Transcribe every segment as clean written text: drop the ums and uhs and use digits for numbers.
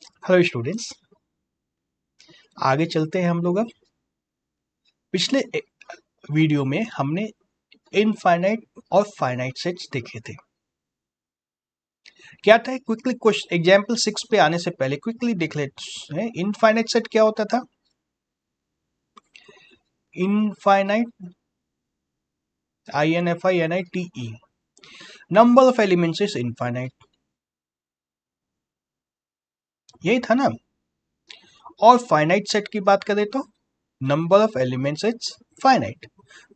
Hello students, आगे चलते हैं हम लोग। अब पिछले वीडियो में हमने इनफाइनाइट और फाइनाइट सेट्स देखे थे। क्या था? क्विकली क्वेश्चन एग्जांपल 6 पे आने से पहले क्विकली देख लेते हैं इनफाइनाइट सेट क्या होता था। Infinite INFINITE number of elements is infinite, यही था ना। और फाइनाइट सेट की बात करें तो number of elements is finite.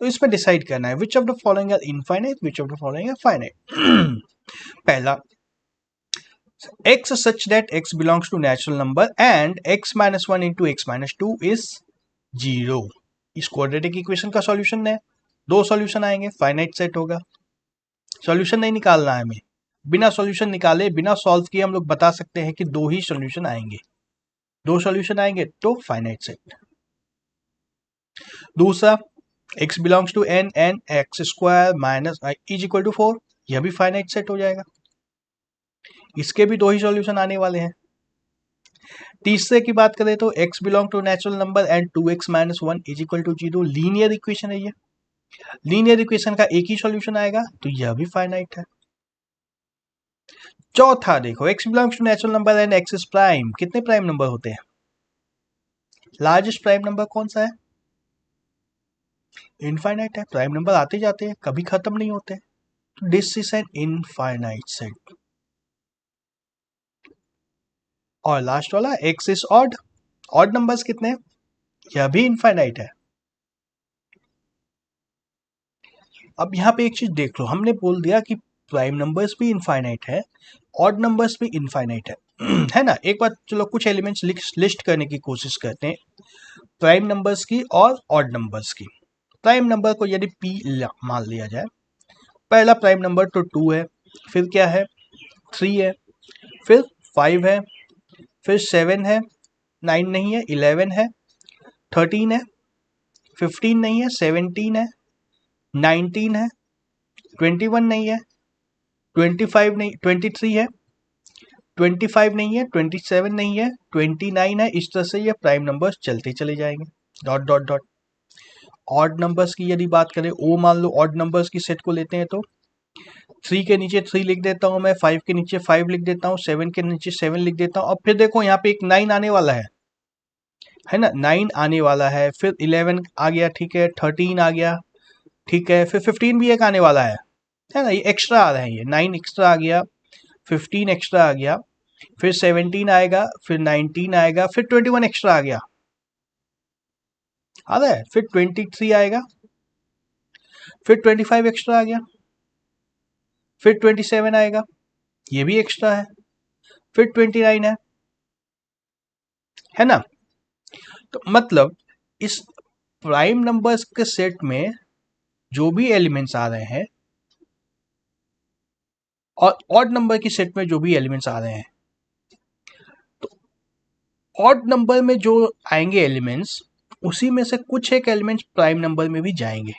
तो इसमें डिसाइड करना है which of the following are infinite, which of the following are finite. पहला, x such that x belongs to natural number and x minus 1 into x minus 2 is 0। इस quadratic equation का solution है, दो solution आएंगे, finite set होगा। Solution नहीं निकालना है हमें, बिना सॉल्यूशन निकाले बिना सॉल्व किए हम लोग बता सकते हैं कि दो ही सॉल्यूशन आएंगे, दो सॉल्यूशन आएंगे तो फाइनाइट सेट। दूसरा, x belongs to n and x square minus i is equal to 4, यह भी फाइनाइट सेट हो जाएगा। इसके भी दो ही सॉल्यूशन आने वाले हैं। तीसरे की बात करें तो x belong to natural number and 2x minus 1 is equal to 0, linear equation है ये। लीनियर इक्वेशन का एक ही सॉल्यूशन आएगा तो यह भी फाइनाइट है। चौथा देखो, x belongs to natural number and x is prime. कितने प्राइम नंबर होते हैं? लार्जेस्ट प्राइम नंबर कौन सा है? इनफाइनाइट है। प्राइम नंबर आते जाते हैं, कभी खत्म नहीं होते। This is an infinite set. और लास्ट वाला x is odd, odd numbers कितने? यह भी इनफाइनाइट है। अब यहाँ पे एक चीज देख लो, हमने बोल दिया कि प्राइम नंबर्स भी इनफाइनाइट है, ऑड नंबर्स भी इनफाइनाइट है ना। एक बार चलो कुछ एलिमेंट्स लिस्ट करने की कोशिश करते हैं, प्राइम नंबर्स की और ऑड नंबर्स की। प्राइम नंबर को यदि p मान लिया जाए, पहला प्राइम नंबर तो 2 है, फिर क्या है 3 है, फिर 5 है, फिर 7 है, 9 नहीं है, 11 है, 13 है, 15 नहीं है, 17 है, 19 है, 21 नहीं है, 25 नहीं, 23 है, 25 नहीं है, 27 नहीं है, 29 है। इस तरह से ये प्राइम नंबर्स चलते चले जाएंगे, dot dot dot. Odd numbers की यदि बात करें, ओ मान लो ऑड नंबर्स की सेट को लेते हैं तो 3 के नीचे 3 लिख देता हूँ मैं, 5 के नीचे 5 लिख देता हूँ, 7 के नीचे 7 लिख देता हूँ। अब फिर देखो यहाँ पे एक 9 आने वाला है ना, 9 आने वाला है, फिर 11 आ गया, ठीक है, 13 आ गया, ठीक है, फिर 15 भी एक आने वाला है ना। ये एक्स्ट्रा आ रहे हैं, ये 9 एक्स्ट्रा आ गया, 15 एक्स्ट्रा आ गया, फिर 17 आएगा, फिर 19 आएगा, फिर 21 एक्स्ट्रा आ गया, आ रहा है, फिर 23 आएगा, फिर 25 एक्स्ट्रा आ गया, फिर 27 आएगा, ये भी एक्स्ट्रा है, फिर 29 है ना। तो मतलब इस प्राइम नंबर्स के सेट में जो भी एलिमेंट्स आ रहे हैं और ऑड नंबर की सेट में जो भी एलिमेंट्स आ रहे हैं, तो ऑड नंबर में जो आएंगे एलिमेंट्स, उसी में से कुछ एक एलिमेंट्स प्राइम नंबर में भी जाएंगे।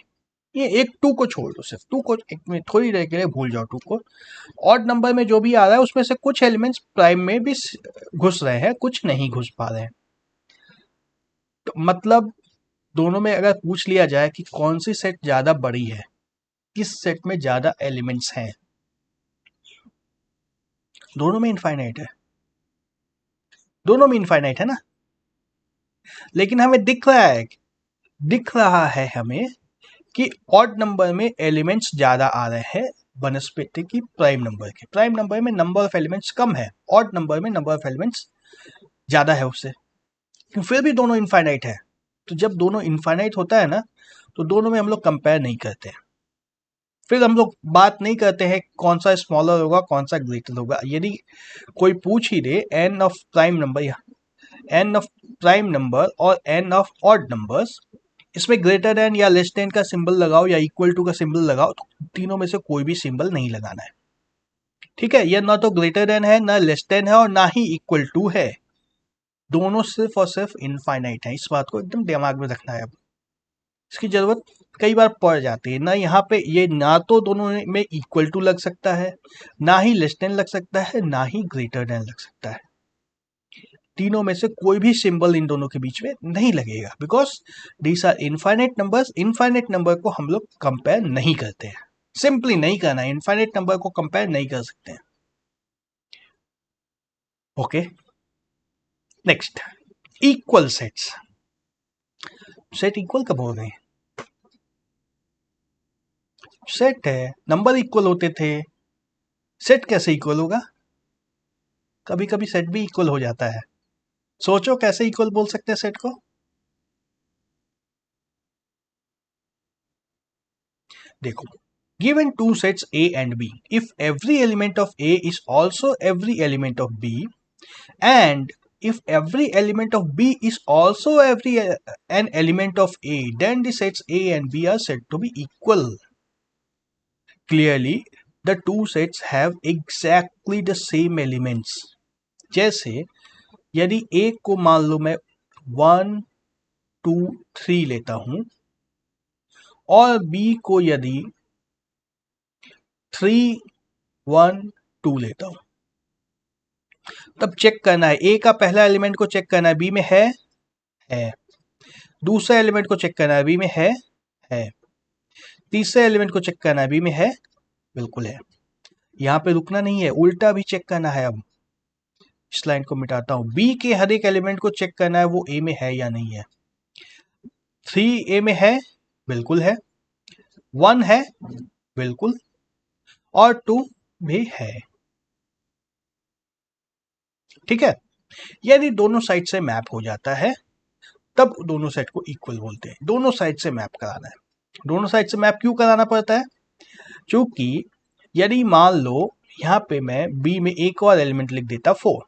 ये एक 2 को छोड़ दो, सिर्फ 2 को एक में थोड़ी देर के लिए भूल जाओ 2 को। ऑड नंबर में जो भी आ रहा है उसमें से कुछ एलिमेंट्स प्राइम में भी घुस रहे हैं, कुछ नहीं घुस पा रहे हैं। तो मतलब दोनों में अगर पूछ लिया जाए कि कौन सी सेट ज्यादा बड़ी है, किस सेट में ज्यादा एलिमेंट्स हैं, दोनों में इनफाइनाइट है, दोनों में इनफाइनाइट है ना। लेकिन हमें दिख रहा है हमें कि ऑड नंबर में एलिमेंट्स ज्यादा आ रहे हैं बनस्पति की प्राइम नंबर के। प्राइम नंबर में नंबर ऑफ एलिमेंट्स कम है, ऑड नंबर में नंबर ऑफ एलिमेंट्स ज्यादा है उससे, फिर भी दोनों इनफाइनाइट है। तो जब दोनों इनफाइनाइट होता है ना, तो दोनों में हम लोग कंपेयर नहीं करते हैं, फिर हम लोग बात नहीं करते हैं कौन सा स्मॉलर होगा कौन सा ग्रेटर होगा। यदि कोई पूछ ही दे एन ऑफ प्राइम नंबर या एन ऑफ प्राइम नंबर और एन ऑफ ऑड नंबर्स, इसमें ग्रेटर देन या लेस देन का सिंबल लगाओ या इक्वल टू का सिंबल लगाओ, तो तीनों में से कोई भी सिंबल नहीं लगाना है, ठीक है। यह ना तो ग्रेटर देन है, ना लेस देन है, और ना ही इक्वल टू है, दोनों सिर्फ और सिर्फ इनफाइनाइट है। इस बात को एकदम दिमाग में रखना है। अब इसकी जरूरत कई बार पड़ जाती है ना, यहाँ पे ये ना तो दोनों में इक्वल टू लग सकता है, ना ही लेस देन लग सकता है, ना ही ग्रेटर देन लग सकता है। तीनों में से कोई भी सिंबल इन दोनों के बीच में नहीं लगेगा, because these are infinite numbers. Infinite number को हम लोग कंपेयर नहीं करते हैं, सिंपली नहीं करना है, इनफाइनाइट नंबर को कंपेयर नहीं कर सकते हैं। Okay, next, equal sets. Set equal कब हो गए? सेट है, नंबर इक्वल होते थे, सेट कैसे इक्वल होगा? कभी कभी सेट भी इक्वल हो जाता है। सोचो कैसे इक्वल बोल सकते हैं सेट को? देखो, given two sets A and B, if every element of A is also every element of B, and if every element of B is also an element of A, then the sets A and B are said to be equal. Clearly, the two sets have exactly the same elements. जैसे यदि A को मान लो मैं 1 2 3 लेता हूं और B को यदि 3 1 2 लेता हूं, तब चेक करना है, ए का पहला एलिमेंट को चेक करना है, बी में है, दूसरा एलिमेंट को चेक करना है, बी में है, तीसरे एलिमेंट को चेक करना है, बी में है, बिल्कुल है। यहां पे रुकना नहीं है, उल्टा भी चेक करना है। अब इस लाइन को मिटाता हूं, बी के हर एक एलिमेंट को चेक करना है वो ए में है या नहीं है। 3 ए में है, बिल्कुल है, 1 है, बिल्कुल, और 2 भी है। ठीक है, यदि दोनों साइड से मैप हो जाता है तब दोनों साइड को इक्वल बोलते हैं। दोनों साइड से मैप कराना है। दोनों साइड से मैप क्यों कराना पड़ता है? क्योंकि यदि मान लो यहां पे मैं बी में एक और एलिमेंट लिख देता 4,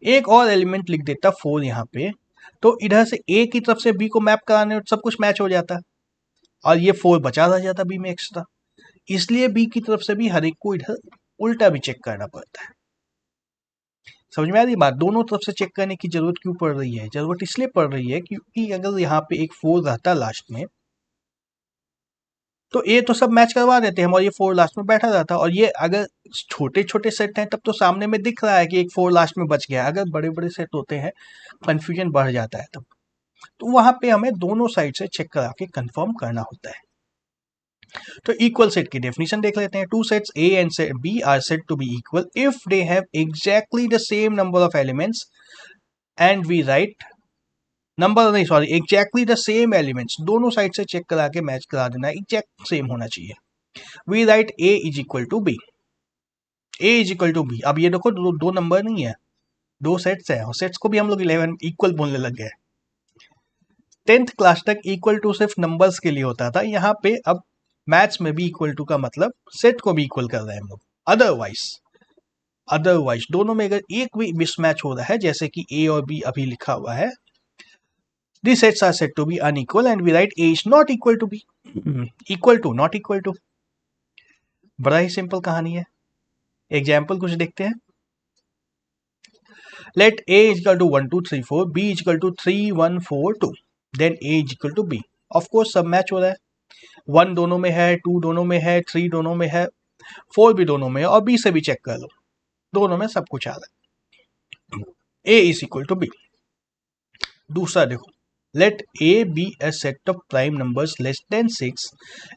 एक और एलिमेंट लिख देता 4 यहां पे, तो इधर से ए की तरफ से बी को मैप कराने सब कुछ मैच हो जाता और ये 4 बचा रह जाता बी में एक्स्ट्रा। इसलिए बी की तरफ से भी हर एक को इधर उल्टा भी चेक करना पड़ता है। समझ में आ रही बात? दोनों तरफ से चेक करने की जरूरत क्यों पड़ रही है? जरूरत इसलिए पड़ रही है क्योंकि अगर यहाँ पे एक 4 रहता लास्ट में, तो ए तो सब मैच करवा देते हैं और ये 4 लास्ट में बैठा रहता। और ये अगर छोटे छोटे सेट हैं तब तो सामने में दिख रहा है कि एक 4 लास्ट में बच गया। अगर बड़े बड़े सेट होते हैं कंफ्यूजन बढ़ जाता है तब, तो वहां पे हमें दोनों साइड से चेक करा के कंफर्म करना होता है। तो इक्वल सेट की डेफिनेशन देख लेते हैं। Two sets A and set B are said to B equal if they have exactly the same number of elements and we write number नहीं sorry exactly the same elements. दोनों side से check करा के match करा देना, exact same होना चाहिए। We write A is equal to B, A is equal to B. अब ये देखो दो नंबर नहीं है, दो सेट्स है और सेट्स को भी हम लोग 11 इक्वल बोलने लग गए। 10th क्लास तक इक्वल टू सिर्फ नंबर्स के लिए होता था, यहाँ पे अब मैथ्स में भी इक्वल टू का मतलब सेट को भी इक्वल कर रहे हैं हम लोग। अदरवाइज दोनों में अगर एक भी मिसमैच हो रहा है, जैसे कि ए और बी अभी लिखा हुआ है, these sets are said to be unequal and we write A is not equal to B, equal to not equal to। बड़ा ही सिंपल कहानी है। एग्जाम्पल कुछ देखते हैं। Let A is equal to 1 2 3 4, B is equal to 3 1 4 2, then A is equal to B। Of course सब match हो रहा है, 1 दोनों में है, 2 दोनों में है, 3 दोनों में है, 4 भी दोनों में है, और B से भी चेक कर लो, दोनों में सब कुछ आ रहा है। A is equal to B। दूसरा देखो, let A be a set of prime numbers less than 6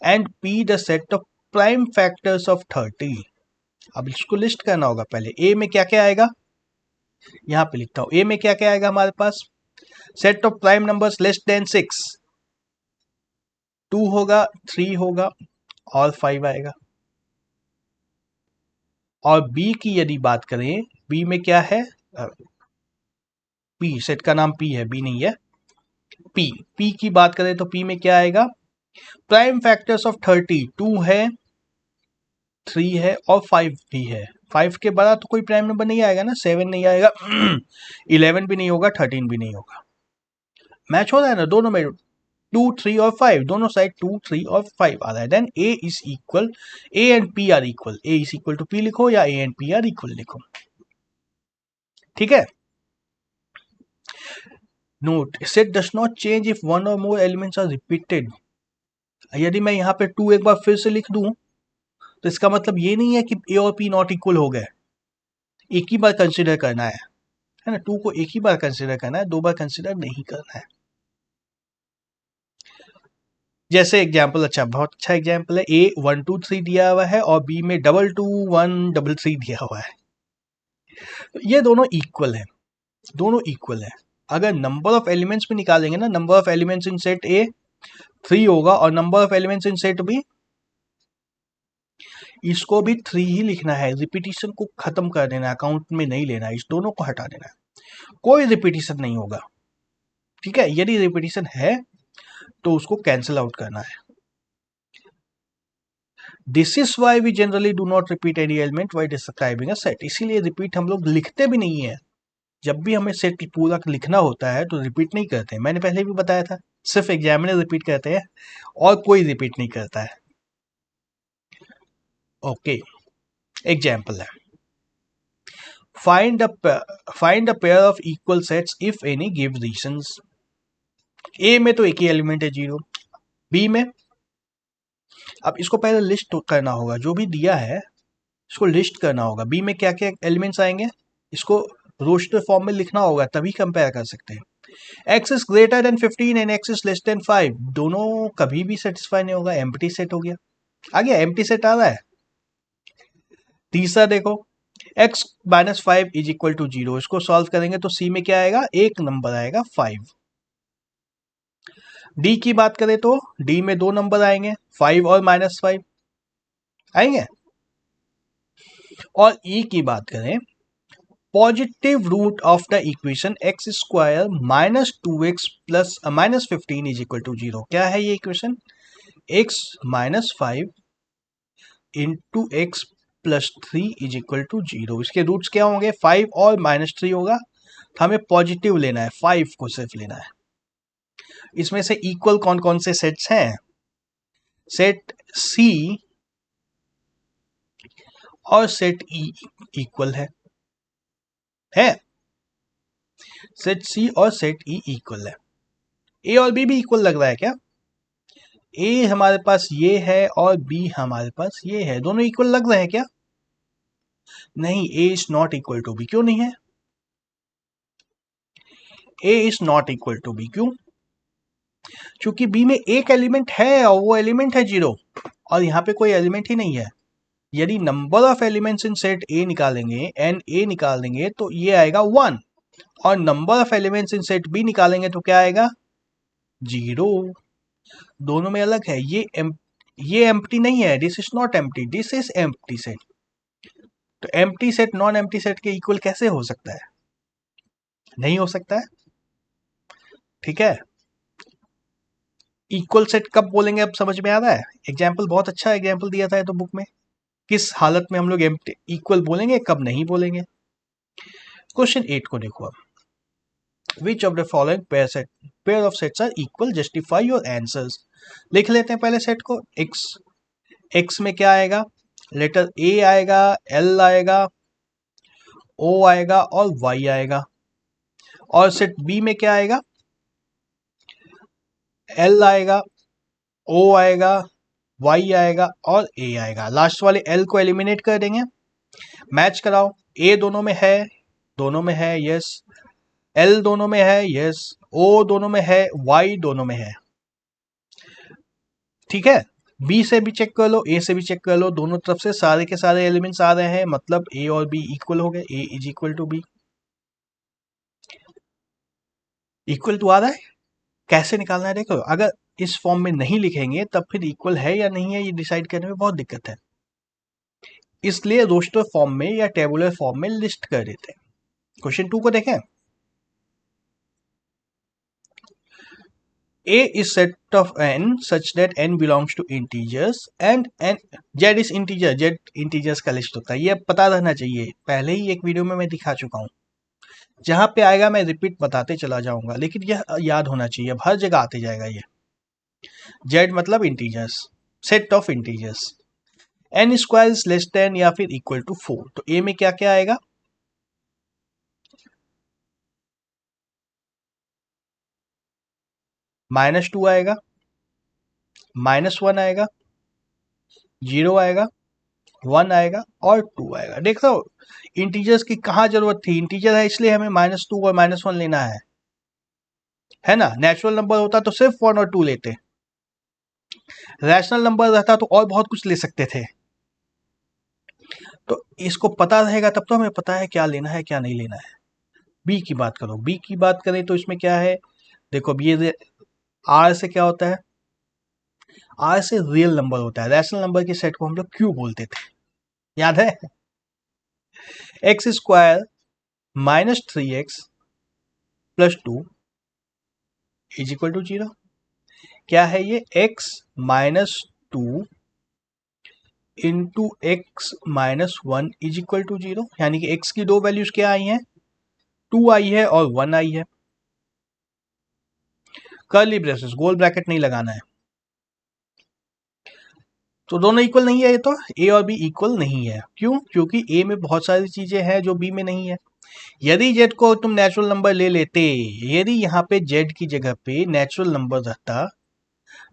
and P the set of prime factors of 30। अब इसको लिस्ट करना होगा। पहले A में क्या क्या आएगा, यहां पे लिखता हूं। A में क्या क्या आएगा हमारे पास, set of prime numbers less than 6, 2 होगा, 3 होगा और 5 आएगा। और B की यदि बात करें, B में क्या है, P, सेट का नाम P है, B नहीं है, P की बात करें तो P में क्या आएगा, प्राइम फैक्टर्स ऑफ 30, 2 है, 3 है और 5 भी है। 5 के बाद तो कोई प्राइम नंबर नहीं आएगा ना, 7 नहीं आएगा, 11 भी नहीं होगा, 13 भी नहीं होगा। मैच हो रहा है ना दोनों में, 2 3 और 5, दोनों साइड 2 3 और 5 आ रहा है। Then A is equal, A and P are equal, A is equal to P लिखो या A and P are equal लिखो। ठीक है। Note, set does not change if one or more elements are repeated. यदि मैं यहाँ पे 2 एक बार फिर से लिख दूं तो इसका मतलब ये नहीं है कि A और P नॉट इक्वल हो गए। एक ही बार कंसिडर करना है ना, 2 को एक ही बार कंसिडर करना है, 2 बार कंसिडर नहीं करना है। जैसे एग्जाम्पल, अच्छा बहुत अच्छा एग्जाम्पल है, ए 1 2 3 दिया हुआ है और बी में 2 2 1 3 3 दिया हुआ है। तो ये दोनों इक्वल है, दोनों इक्वल है। अगर नंबर ऑफ एलिमेंट्स भी निकालेंगे ना, number of elements in set A 3 होगा और number of elements in set B, इसको भी 3 ही लिखना है। रिपीटिशन को खत्म कर देना है, अकाउंट में नहीं लेना है, इस दोनों को हटा देना है, कोई रिपीटिशन नहीं होगा। ठीक है, यदि रिपीटिशन है तो उसको कैंसिल आउट करना है। This is why we generally do not repeat any element while describing a set. इसीलिए रिपीट हम लोग लिखते भी नहीं है। जब भी हमें सेट पूरा लिखना होता है तो रिपीट नहीं करते, मैंने पहले भी बताया था, सिर्फ एग्जामिनर रिपीट करते हैं और कोई रिपीट नहीं करता है। ओके, एग्जाम्पल है, find a pair of equal sets if any give reasons. A में तो एक ही एलिमेंट है 0, बी में, अब इसको पहले लिस्ट करना होगा, जो भी दिया है इसको लिस्ट करना होगा। बी में क्या क्या एलिमेंट्स आएंगे, इसको रोस्टर फॉर्म में लिखना होगा, तभी कंपेयर कर सकते हैं। x is greater than 15 and x is less than 5, दोनों कभी भी सेटिस्फाई नहीं होगा, एम्प्टी सेट हो गया। आ गया, एम्प्टी सेट आ रहा है। तीसरा देखो, x minus 5 is equal to 0, इसको सॉल्व करेंगे तो c में क्या आएगा, एक नंबर आएगा 5। d की बात करें तो d में दो नंबर आएंगे, 5 और -5 आएंगे। और e की बात करें, positive root of the equation x square minus 2x plus minus 15 is equal to 0। क्या है ये equation, x minus 5 into x plus 3 is equal to 0। इसके रूट्स क्या होंगे, 5 और -3 होगा, तो हमें पॉजिटिव लेना है, 5 को सिर्फ लेना है। इसमें से इक्वल कौन कौन से सेट्स हैं, सेट C और सेट E इक्वल है, सेट C और सेट E इक्वल है। A और B भी इक्वल लग रहा है क्या, A हमारे पास ये है और B हमारे पास ये है, दोनों इक्वल लग रहे हैं क्या, नहीं, A is not equal to B, क्यों नहीं है, A is not equal to B, क्यों, क्योंकि B में एक एलिमेंट है और वो एलिमेंट है 0 और यहाँ पे कोई एलिमेंट ही नहीं है। यदि number of elements in set A निकालेंगे, NA निकाल देंगे तो ये आएगा 1, और number of elements in set B निकालेंगे तो क्या आएगा, 0। दोनों में अलग है, ये एम्प्टी नहीं है, this is not empty, this is empty set. तो empty set non empty set के इक्वल कैसे हो सकता है, नहीं हो सकता है। ठीक है, इक्वल सेट कब बोलेंगे, अब समझ में आ रहा है। एग्जाम्पल बहुत अच्छा एग्जाम्पल दिया था तो बुक में, किस हालत में हम लोग इक्वल बोलेंगे, कब नहीं बोलेंगे। क्वेश्चन 8 को देखो अब, which of the following pair of sets are equal, justify your answers. लिख लेते हैं पहले सेट को। एक्स में क्या आएगा, लेटर ए आएगा, एल आएगा, ओ आएगा और वाई आएगा। और सेट बी में क्या आएगा, एल आएगा, ओ आएगा, वाई आएगा और ए आएगा। लास्ट वाले एल को एलिमिनेट कर देंगे, मैच कराओ, ए दोनों में है, दोनों में है, यस, एल दोनों में है, यस, ओ दोनों में है, वाई दोनों में है। ठीक है, बी से भी चेक कर लो, ए से भी चेक कर लो, दोनों तरफ से सारे के सारे एलिमेंट्स आ रहे हैं, मतलब ए और बी इक्वल हो गए, A is equal to B. Equal to आ रहा है, कैसे निकालना है देखो, अगर इस फॉर्म में नहीं लिखेंगे तब फिर इक्वल है या नहीं है ये डिसाइड करने में बहुत दिक्कत है, इसलिए रोस्टर फॉर्म में या टेबुलर फॉर्म में लिस्ट कर देते हैं। क्वेश्चन 2 को देखें, A is set of n such that n belongs to integers and z is integer, z integers का लिस्ट होता है, ये पता रहना चाहिए, पहले ही एक वीडियो में मैं दिखा चुका हूँ, जहां पे आएगा मैं रिपीट बताते चला जाऊंगा, लेकिन यह याद होना चाहिए, अब हर जगह आते जाएगा ये। z मतलब integers, set of integers, n square is less than या फिर इक्वल टू 4, तो a में क्या क्या आएगा, -2 आएगा, -1 आएगा, 0 आएगा 1 आएगा और 2 आएगा। देख रहे हो इंटीजर्स की कहाँ जरूरत थी, इंटीजर है इसलिए हमें -2 और -1 लेना है ना। नेचुरल नंबर होता तो सिर्फ 1 और 2 लेते, रैशनल नंबर रहता तो और बहुत कुछ ले सकते थे। तो इसको पता रहेगा तब तो हमें पता है क्या लेना है क्या नहीं लेना है। बी की बात करो, बी की बात करें तो इसमें क्या है, देखो ये आर से क्या होता है, आर से रियल नंबर होता है। रैशनल नंबर के सेट को हम लोग क्यू बोलते थे, याद है। X square -3x + 2 is equal to 0। क्या है ये, x -2 into x -1 is equal to 0, यानी कि x की दो वैल्यूज क्या आई हैं, 2 आई है और 1 आई है। कर्ली ब्रेसेस, गोल ब्रैकेट नहीं लगाना है। तो दोनों इक्वल नहीं है, ये तो ए और बी इक्वल नहीं है। क्यों, क्योंकि ए में बहुत सारी चीजें हैं जो बी में नहीं है। यदि जेड को तुम नेचुरल नंबर ले लेते, यदि यहाँ पे जेड की जगह पे नेचुरल नंबर रहता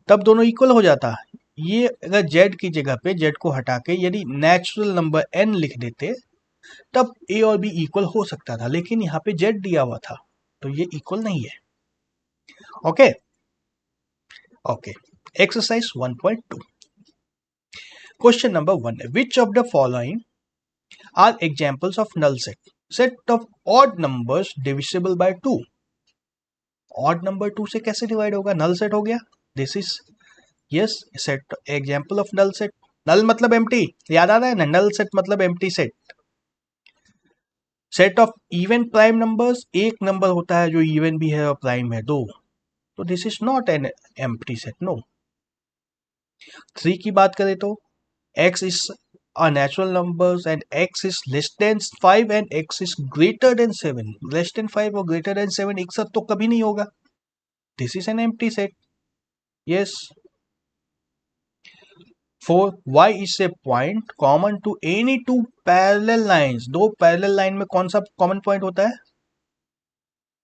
तब दोनों इक्वल हो जाता। ये अगर जेड की जगह पे जेड को हटा के यदि नेचुरल नंबर एन लिख देते तब ए और बी इक्वल हो सकता था, लेकिन यहाँ पे जेड दिया हुआ था तो ये इक्वल नहीं है। Okay okay, exercise 1.2 question number 1, which of the following are examples of null set, set of odd numbers divisible by 2। Odd number 2 से कैसे डिवाइड होगा, नल सेट हो गया। This is yes set, example of null set. Null मतलब empty, याद आ रहा है ना, नल सेट मतलब empty set. Set of even prime numbers, एक नंबर होता है जो इवन भी है और प्राइम है 2, तो this is not an empty set, no. 3 की बात करें तो x is a natural numbers and x is less than 5 and x is greater than 7, less than 5 और greater than 7 एक साथ तो कभी नहीं होगा, this is an empty set, yes। 4, y is a point common to any two parallel lines, दो parallel line में कौन सा कॉमन पॉइंट होता है,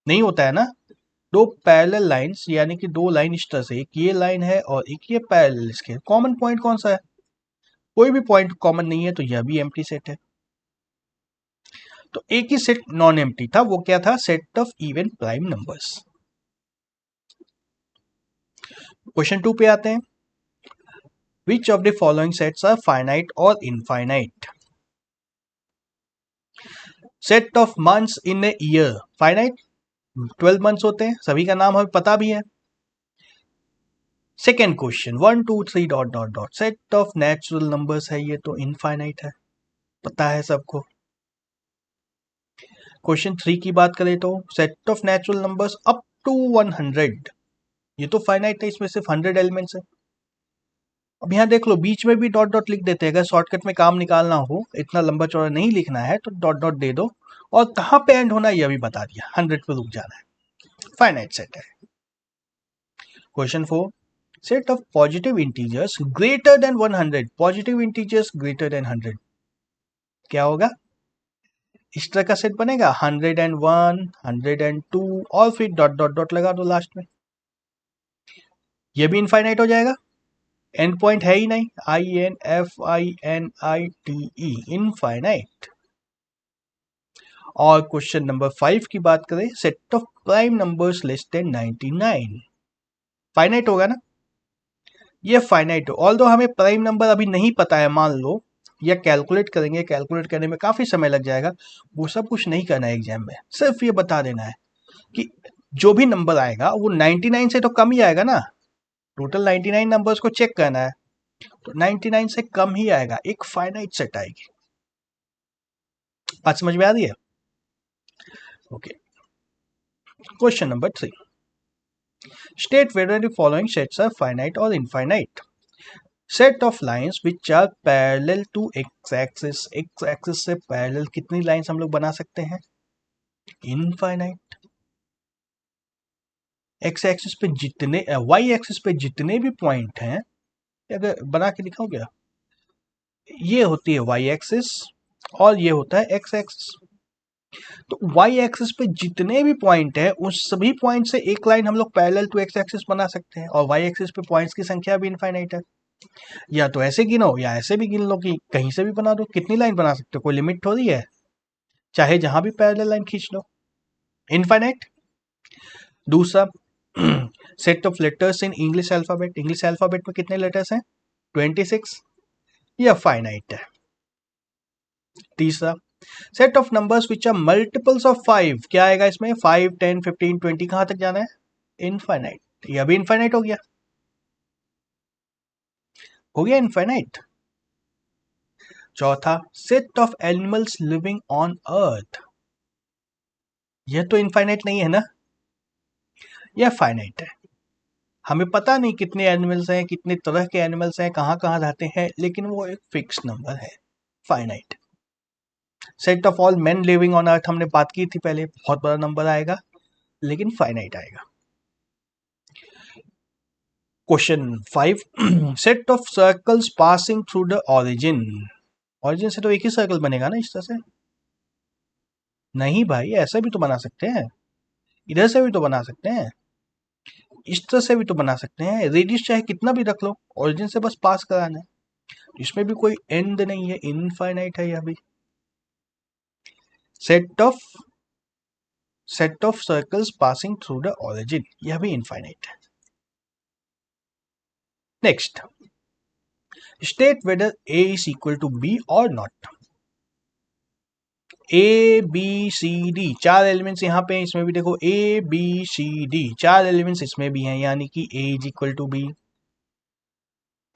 नहीं होता है ना। दो पैरेलल लाइंस यानी कि दो लाइन इस तरह से, एक ये लाइन है और एक ये पैरेलल, इसके कॉमन पॉइंट कौन सा है, कोई भी पॉइंट कॉमन नहीं है तो यह भी एम्प्टी सेट है। तो एक ही सेट नॉन एम्प्टी था, वो क्या था, set of even prime numbers. Question 2 पे आते हैं, which of the following sets are finite और infinite. Set of months in a year, finite 12 months होते हैं, सभी का नाम हमें पता भी है। Second question 1 2 3 dot dot dot, set of natural numbers है, ये तो इनफाइनाइट है, पता है सबको। क्वेश्चन 3 की बात करें तो set of natural numbers up to 100, ये तो फाइनाइट है, इसमें सिर्फ 100 एलिमेंट्स है। अब यहाँ देख लो बीच में भी डॉट डॉट लिख देते हैं, अगर शॉर्टकट में काम निकालना हो, इतना लंबा चौड़ा नहीं लिखना है तो डॉट डॉट दे दो, और कहाँ पे एंड होना है यह भी बता दिया, 100 पे रुक जाना है, फाइनाइट सेट है। Question 4, set of positive integers greater than 100, positive integers greater than 100 क्या होगा, इस तरह का सेट बनेगा 101 102 और फिर डॉट डॉट डॉट लगा दो लास्ट में, ये भी इनफाइनाइट हो जाएगा, एंड पॉइंट है ही नहीं, INFINITE, इनफाइनाइट। और क्वेश्चन नंबर 5 की बात करें, set of prime numbers less then 99, finite होगा ना, ये फाइनाइट हो, ऑल्दो हमें प्राइम नंबर अभी नहीं पता है मान लो, या कैलकुलेट करेंगे, कैलकुलेट करने में काफी समय लग जाएगा, वो सब कुछ नहीं करना है एग्जाम में, सिर्फ ये बता देना है कि जो भी नंबर आएगा वो 99 से तो कम ही आएगा ना, टोटल 99 नंबर्स को चेक करना है, तो 99 से कम ही आएगा, एक फाइनाइट सेट आएगी। बात समझ में आ रही है, okay. Question number 3, state whether the following sets are finite or infinite. Set of lines which are parallel to x-axis, x-axis से parallel कितनी लाइंस हम लोग बना सकते हैं, इनफाइनाइट। एक्स एक्सिस पे जितने, वाई एक्सिस पे जितने भी पॉइंट हैं, अगर बना के दिखाओ क्या, ये होती है वाई एक्सिस और ये होता है एक्स एक्सिस, तो वाई एक्सिस पे जितने भी पॉइंट है उस सभी पॉइंट से एक लाइन हम लोग पैरेलल टू एक्स एक्सिस बना सकते हैं, और वाई एक्सिस पे पॉइंट्स की संख्या भी इनफाइनाइट है, या तो ऐसे गिनो या ऐसे भी गिन लो कि कहीं से भी बना दो। कितनी लाइन बना सकते हो, कोई लिमिट थोड़ी है, चाहे जहां भी पैरेलल लाइन खींच लो, इनफाइनाइट। दूसरा set of letters in English alphabet, English alphabet में कितने लेटर्स हैं 26, यह फाइनाइट है। तीसरा set of numbers which are multiples of 5, क्या आएगा इसमें 5, 10, 15, 20, कहां तक जाना है, इनफाइनाइट। यह भी इनफाइनाइट हो गया, इनफाइनाइट। चौथा set of animals living on earth, यह तो इनफाइनाइट नहीं है ना, यह फाइनाइट है। हमें पता नहीं कितने एनिमल्स हैं, कितने तरह के एनिमल्स हैं, कहाँ कहाँ रहते हैं, लेकिन वो एक फिक्स नंबर है, finite. Set of all main living on earth हमने बात की थी पहले, बहुत बड़ा नंबर आएगा लेकिन फाइनाइट आएगा। Question 5 set of circles passing through the origin, origin से तो एक ही सर्कल बनेगा ना इस तरह से, नहीं भाई ऐसा भी तो बना सकते हैं, इधर से भी तो बना सकते हैं, इस तरह से भी तो बना सकते हैं, रेडियस चाहे कितना भी रख लो, ऑरिजिन से बस पास कराना है, इसमें भी कोई एंड नहीं है, इनफाइनाइट है यह भी। Set of circles passing through the origin, यह भी इनफाइनाइट है। Next, state whether A is equal to B और नॉट। ए बी सी डी चार एलिमेंट्स यहाँ पे, इसमें भी देखो ए बी सी डी चार एलिमेंट्स इसमें भी हैं, यानी कि A is equal to B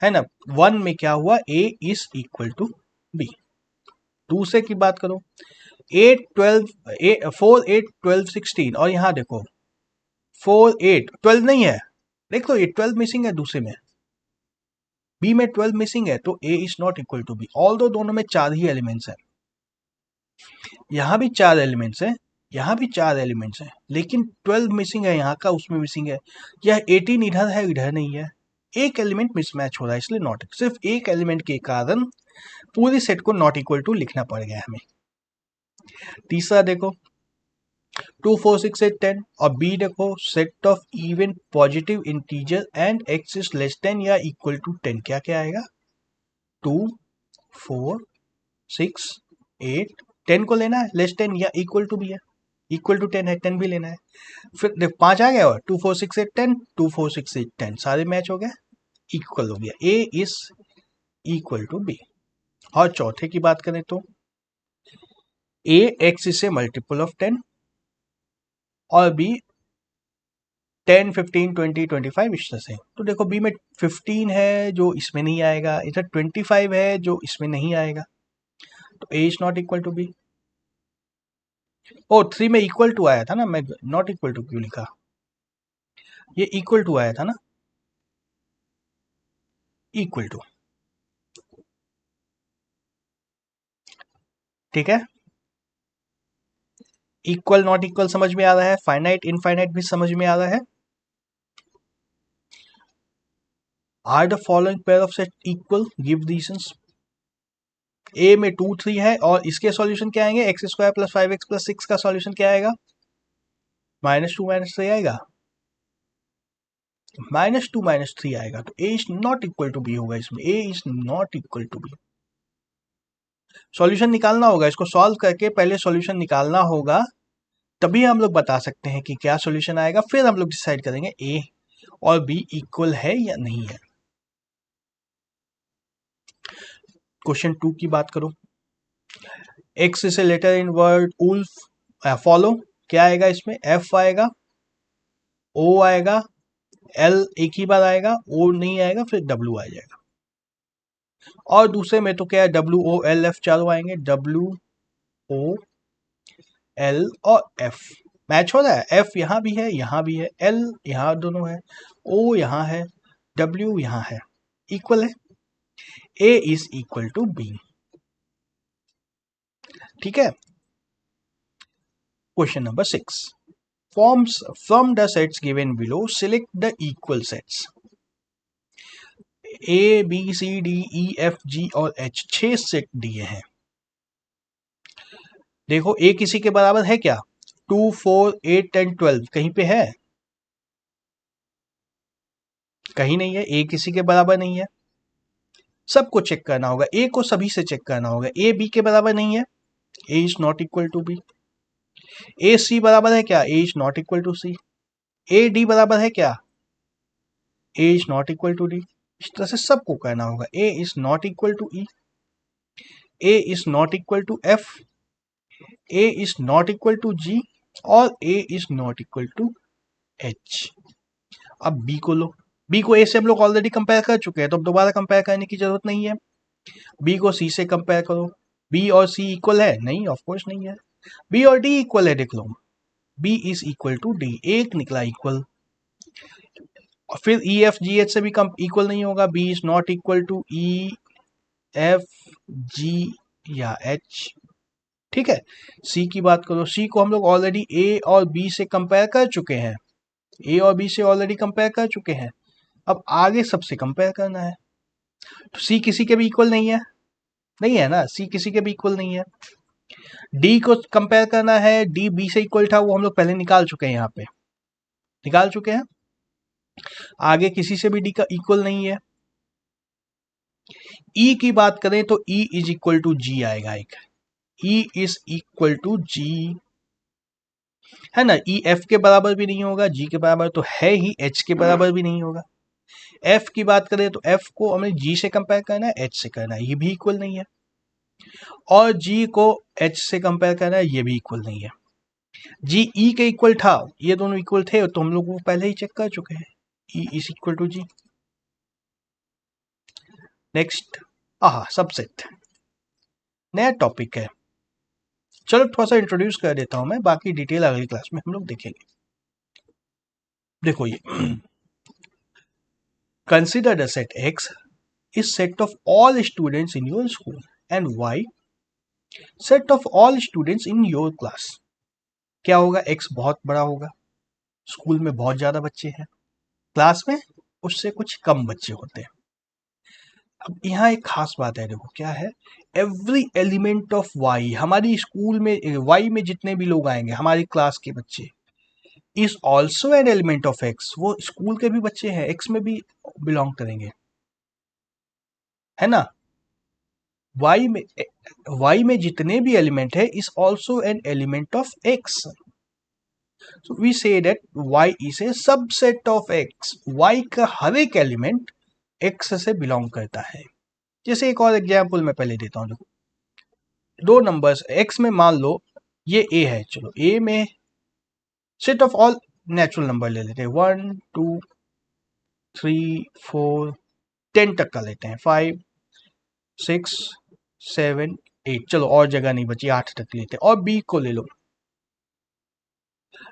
है ना। 1 में क्या हुआ, A is equal to B. दूसरे की बात करो 8 12 4 8 12 16, और यहाँ देखो 4 8 12 नहीं है, देख लो ये 12 मिसिंग है, दूसरे में बी में 12 मिसिंग है, तो A is not equal to B. All दो दोनों में चार ही एलिमेंट्स हैं, यहाँ भी चार एलिमेंट्स हैं, यहाँ भी चार एलिमेंट्स हैं, लेकिन 12 मिसिंग है, यहाँ का उसमें मिसिंग है, यह 18 इधर है इधर नहीं है, एक एलिमेंट मिसमैच हो रहा है, इसलिए नॉट, सिर्फ एक एलिमेंट के कारण पूरी सेट को नॉट इक्वल टू लिखना पड़ गया हमें। तीसरा देखो 2 4 6 8 10, और बी देखो set of even positive integer and x is less than या इक्वल टू 10, क्या क्या आएगा 2 4 6 8 10 को लेना है, लेस देन या इक्वल टू भी है, इक्वल टू 10 है, 10 भी लेना है। फिर देख 5 आ गया, और 2 4 6 8 10, 2 4 6 8 10 सारे मैच हो गए, इक्वल हो गया, A is equal to B. और चौथे की बात करें तो A X is a multiple of 10 और बी 10 15 20 25 इस तरह से। तो देखो बी में 15 है जो इसमें नहीं आएगा, इधर 25 है जो इसमें नहीं आएगा, तो A is not equal to B. ओ 3 में इक्वल टू आया था ना, मैं नॉट इक्वल टू क्यों लिखा, ये इक्वल टू आया था ना, इक्वल टू, ठीक है। इक्वल नॉट इक्वल समझ में आ रहा है, फाइनाइट इनफाइनाइट भी समझ में आ रहा है। Are the following pair of set equal, give reasons. A में 2 3 है, और इसके सॉल्यूशन क्या आएंगे, x square plus 5x plus 6 का सॉल्यूशन क्या आएगा, -2 -3 आएगा, -2 -3 आएगा, तो A is not equal to B होगा इसमें, A is not equal to B. Solution निकालना होगा, इसको सॉल्व करके पहले सॉल्यूशन निकालना होगा, तभी हम लोग बता सकते हैं कि क्या सॉल्यूशन आएगा, फिर हम लोग डिसाइड करेंगे ए और बी इक्वल है या नहीं है। क्वेश्चन 2 की बात करो, x is a letter in word wolf follow, क्या आएगा इसमें, एफ आएगा, ओ आएगा, एल एक ही बार आएगा, ओ नहीं आएगा, फिर डब्ल्यू आ जाएगा। और दूसरे में तो क्या है, डब्ल्यू ओ एल एफ चारों आएंगे, डब्ल्यू ओ एल और एफ मैच हो रहा है, एफ यहाँ भी है यहाँ भी है, एल यहाँ दोनों है, ओ यहाँ है, डब्ल्यू यहाँ है, इक्वल है, A is equal to B, ठीक है। Question number 6, forms from the sets given below select the equal sets. A B C D E F G और एच 6 सेट दिए हैं, देखो ए किसी के बराबर है क्या, 2 4 8 10 12 कहीं पे है, कहीं नहीं है, ए किसी के बराबर नहीं है, सबको चेक करना होगा, ए को सभी से चेक करना होगा। ए बी के बराबर नहीं है, A is not equal to B. A C बराबर है क्या, A is not equal to C. A D बराबर है क्या, A is not equal to D. इस तरह से सबको करना होगा। A is not equal to E, A is not equal to F, A is not equal to G, और A is not equal to H. अब बी को लो, बी को ए से हम लोग ऑलरेडी कंपेयर कर चुके हैं, तो अब दोबारा कंपेयर करने की जरूरत नहीं है। बी को सी से कंपेयर करो, बी और सी इक्वल है, नहीं ऑफकोर्स नहीं है। बी और डी इक्वल है, देख लो, B is equal to D, एक निकला इक्वल। और फिर ई एफ जी एच से भी कम इक्वल नहीं होगा, B is not equal to E F G या एच। ठीक है, सी की बात करो, सी को हम लोग ऑलरेडी ए और बी से कंपेयर कर चुके हैं, ए और बी से ऑलरेडी कंपेयर कर चुके हैं, अब आगे सबसे कंपेयर करना है। तो सी किसी के भी इक्वल नहीं है, नहीं है ना, सी किसी के भी इक्वल नहीं है। डी को कंपेयर करना है, डी बी से इक्वल था, वो हम लोग पहले निकाल चुके हैं, यहाँ पे निकाल चुके हैं। आगे किसी से भी डी का इक्वल नहीं है। ई की बात करें तो ई इज इक्वल टू जी आएगा, एक ई इज इक्वल टू जी, है ना। ई एफ के बराबर भी नहीं होगा, जी के बराबर तो है ही, एच के बराबर भी नहीं होगा। एफ की बात करें तो एफ को हमें जी से कंपेयर करना है, एच से करना है, ये भी इक्वल नहीं है। और जी को एच से कंपेयर करना है, ये भी इक्वल नहीं है। जी ई के इक्वल था, ये दोनों इक्वल थे, तो हम लोग वो पहले ही चेक कर चुके हैं, E is equal to G. Next, subset नया टॉपिक है, चलो थोड़ा सा इंट्रोड्यूस कर देता हूं मैं, बाकी डिटेल अगली क्लास में हम लोग देखेंगे। देखो ये consider the set X is set of all students in your school and Y set of all students in your class. क्या होगा, एक्स बहुत बड़ा होगा, स्कूल में बहुत ज्यादा बच्चे हैं, क्लास में उससे कुछ कम बच्चे होते हैं। अब यहाँ एक खास बात है, देखो क्या है, एवरी एलिमेंट ऑफ वाई, हमारी स्कूल में वाई में जितने भी लोग आएंगे हमारी क्लास के बच्चे, is also an element of x, वो स्कूल के भी बच्चे हैं, एक्स में भी बिलोंग करेंगे, है ना। वाई में जितने भी एलिमेंट है is also an element of x. So we say that y is a subset of x, y का हर एक एलिमेंट x से बिलोंग करता है। जैसे एक और एग्जांपल मैं पहले देता हूँ, दो नंबर्स x में, मान लो ये a है, चलो a में set of all natural number ले लेते हैं, 1 2 3 4 10 तक का लेते हैं, 5 6 7 8, चलो और जगह नहीं बची, 8 तक लेते हैं। और b को ले लो,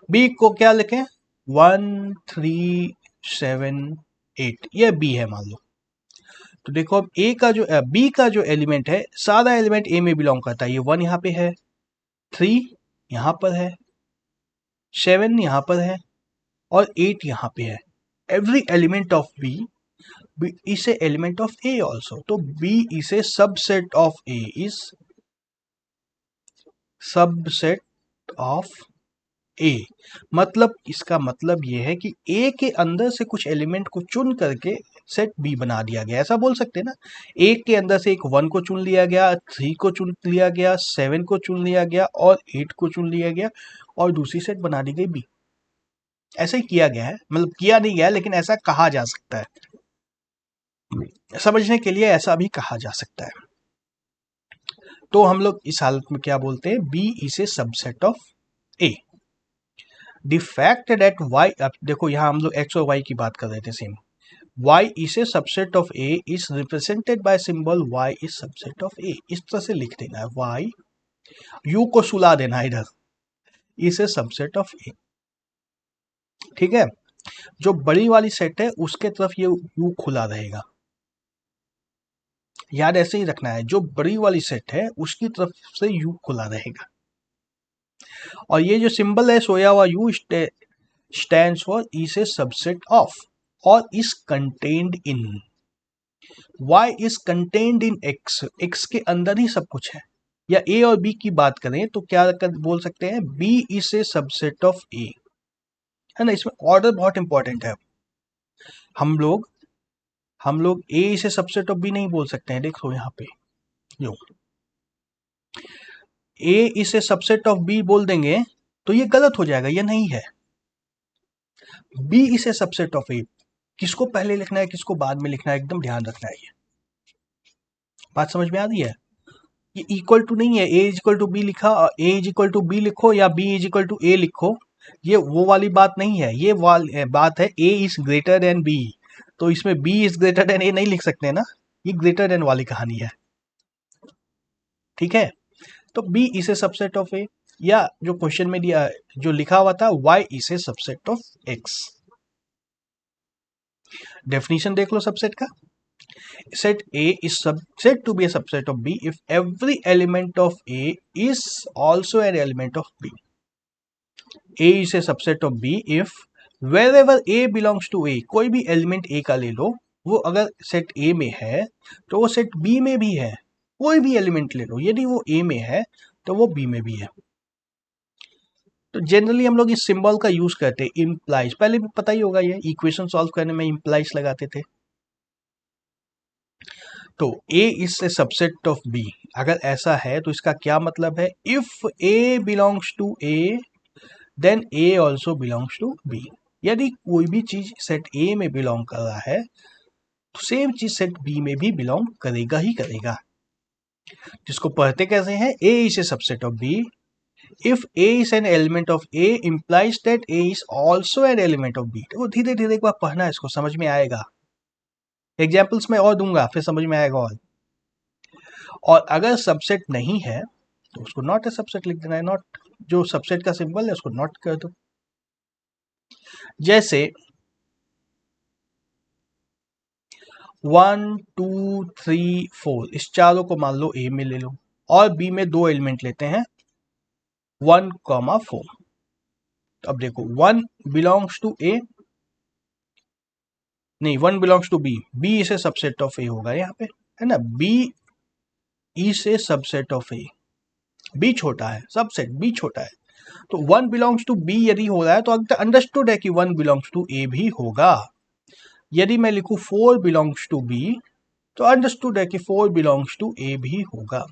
b को क्या लिखें, 1 3 7 8, ये b है मान लो। तो देखो अब a का जो b का जो एलिमेंट है, सारा एलिमेंट a में बिलोंग करता है, ये 1 यहाँ पे है, 3 यहाँ पर है, 7 यहाँ पर है, और 8 यहाँ पे है। Every element of b is a element of a also, तो b is a subset of a, is subset of a। मतलब इसका मतलब ये है कि a के अंदर से कुछ एलिमेंट को चुन करके सेट b बना दिया गया, ऐसा बोल सकते हैं ना। a के अंदर से एक 1 को चुन लिया गया, 3 को चुन लिया गया, 7 को चुन लिया गया, और 8 को चुन लिया गया, और दूसरी सेट बना दी गई b। ऐसा ही किया गया है, मतलब किया नहीं गया लेकिन ऐसा कहा जा सकता है, समझने के लिए ऐसा भी कहा जा सकता है। तो हम लोग इस हालत में क्या बोलते हैं, b is a subset of a। The fact that y, अब देखो यहाँ हम लोग x और y की बात कर रहे थे same, y is a subset of a is represented by symbol y is subset of a। इस तरह से लिख देना है, y u को सुला देना है इधर, is a subset of a। ठीक है, जो बड़ी वाली सेट है उसके तरफ ये u खुला रहेगा, याद ऐसे ही रखना है, जो बड़ी वाली सेट है उसकी तरफ से u खुला रहेगा। और ये जो सिंबल है सोया हुआ u stands for is a subset of, और is contained in, y is contained in x, x के अंदर ही सब कुछ है। या a और b की बात करें तो क्या बोल सकते हैं, b is a subset of a, है ना। इसमें ऑर्डर बहुत इंपॉर्टेंट है। हम लोग हम लोग ए इसे सबसेट ऑफ बी नहीं बोल सकते हैं। देखो यहाँ पे जो ए इसे सबसेट ऑफ बी बोल देंगे तो ये गलत हो जाएगा, ये नहीं है। बी इसे सबसेट ऑफ ए, किसको पहले लिखना है किसको बाद में लिखना है, एकदम ध्यान रखना है। ये बात समझ में आ रही है? ये इक्वल टू नहीं है, A is equal to B लिखा, ए इज इक्वल टू बी लिखो या बी इज इक्वल टू ए लिखो, ये वो वाली बात नहीं है। ये बात है A is greater than B, तो इसमें बी इज ग्रेटर देन ए नहीं लिख सकते ना, ये ग्रेटर देन वाली कहानी है। ठीक है, तो B is a subset of A, या जो क्वेश्चन में दिया जो लिखा हुआ था y is a subset of x। Definition देख लो सबसेट का। Set A is said to be a subset of B if every element of A is also an element of B. A is a subset of B if wherever A belongs to A, कोई भी element A का ले लो, वो अगर set A में है तो वो सेट B में भी है। कोई भी एलिमेंट ले लो, यदि वो A में है तो वो B में भी है। तो जनरली हम लोग इस सिंबल का यूज करते हैं, इम्प्लाइज। पहले भी पता ही होगा, ये इक्वेशन सॉल्व करने में इम्प्लाइज लगाते थे। तो A is a subset of B, अगर ऐसा है तो इसका क्या मतलब है? If A belongs to A then A also belongs to B। यदि कोई भी चीज सेट A में बिलोंग कर रहा है तो सेम चीज सेट B में भी बिलोंग करेगा ही करेगा। जिसको पढ़ते कैसे हैं? A is a subset of B if A is an element of A implies that A is also an element of B। तो धीरे धीरे एक बार पढ़ना है, इसको समझ में आएगा। एग्जाम्पल्स में और दूंगा, फिर समझ में आएगा। और अगर सबसेट नहीं है तो उसको नॉट ए सबसेट लिख देना है। नॉट, जो सबसेट का सिंबल है उसको नॉट कर दो। जैसे 1 2 3 4, इस चारों को मान लो ए में ले लो और बी में दो एलिमेंट लेते हैं 1, 4। तो अब देखो 1 बिलोंग्स टू ए, नहीं 1 बिलोंग्स टू बी, बी इसे सबसेट ऑफ ए होगा यहाँ पे, है ना। बी इसे सबसेट ऑफ ए, बी छोटा है, सबसेट बी छोटा है, तो 1 बिलोंग्स टू बी यदि हो रहा है तो अंडरस्टूड है कि 1 बिलोंग्स टू ए भी होगा। यदि मैं लिखूं 4 बिलोंग्स टू बी तो अंडरस्टूड है कि 4 बिलोंग्स टू ए भी होगा।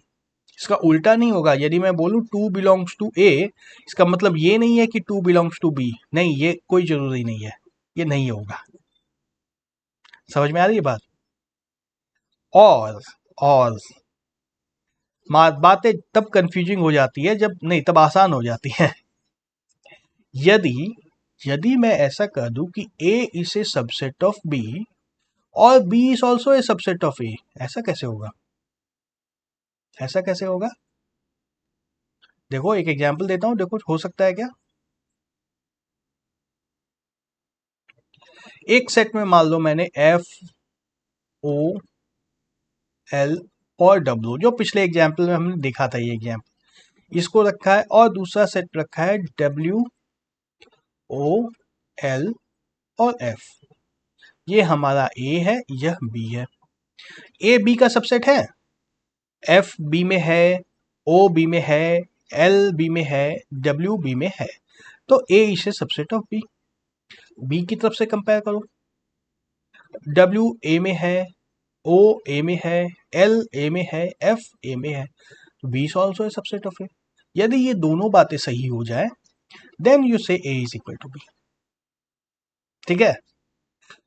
इसका उल्टा नहीं होगा। यदि मैं बोलूं 2 बिलोंग्स टू ए, इसका मतलब ये नहीं है कि 2 बिलोंग्स टू बी, नहीं, ये कोई जरूरी नहीं है, ये नहीं होगा। समझ में आ रही है बात? और बातें तब कंफ्यूजिंग हो जाती है जब, नहीं तब आसान हो जाती है। यदि मैं ऐसा कर दूं कि A is a subset of B और B is also a subset of A, ऐसा कैसे होगा? ऐसा कैसे होगा? देखो एक एग्जांपल देता हूं, देखो हो सकता है क्या। एक सेट में मान लो मैंने F O L और W, जो पिछले एग्जांपल में हमने देखा था, ये एग्जांपल, इसको रखा है, और दूसरा सेट रखा है W O L और F। ये हमारा A है, यह B है। A B का सबसेट है, F B में है, O B में है, L B में है, W B में है, तो A इसे सबसेट ऑफ B। B की तरफ से कंपेयर करो, W A में है, O A में है, L A में है, F A में है, तो B is also a subset of A। यदि ये दोनों बातें सही हो जाए then you say A is equal to B। ठीक है,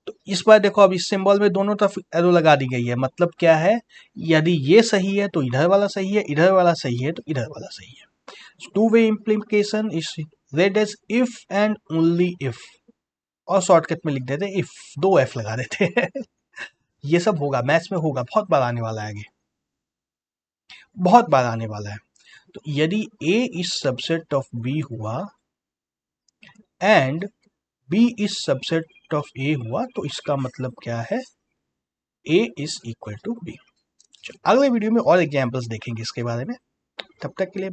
तो इस बार देखो, अब इस सिंबल में दोनों तरफ एरो लगा दी गई है। मतलब क्या है? यदि ये सही है तो इधर वाला सही है, इधर वाला सही है तो इधर वाला सही है। Two way implication is read as if and only if, और शॉर्टकट में लिख देते इफ, 2 F लगा देते हैं। ये सब होगा मैथ्स में, होगा, बहुत बार आने वाला है, आगे बहुत बार आने वाला है। तो यदि A is subset of B हुआ and B is subset of A हुआ, तो इसका मतलब क्या है? A is equal to B। अगले वीडियो में और एग्जांपल्स देखेंगे इसके बारे में। तब तक के लिए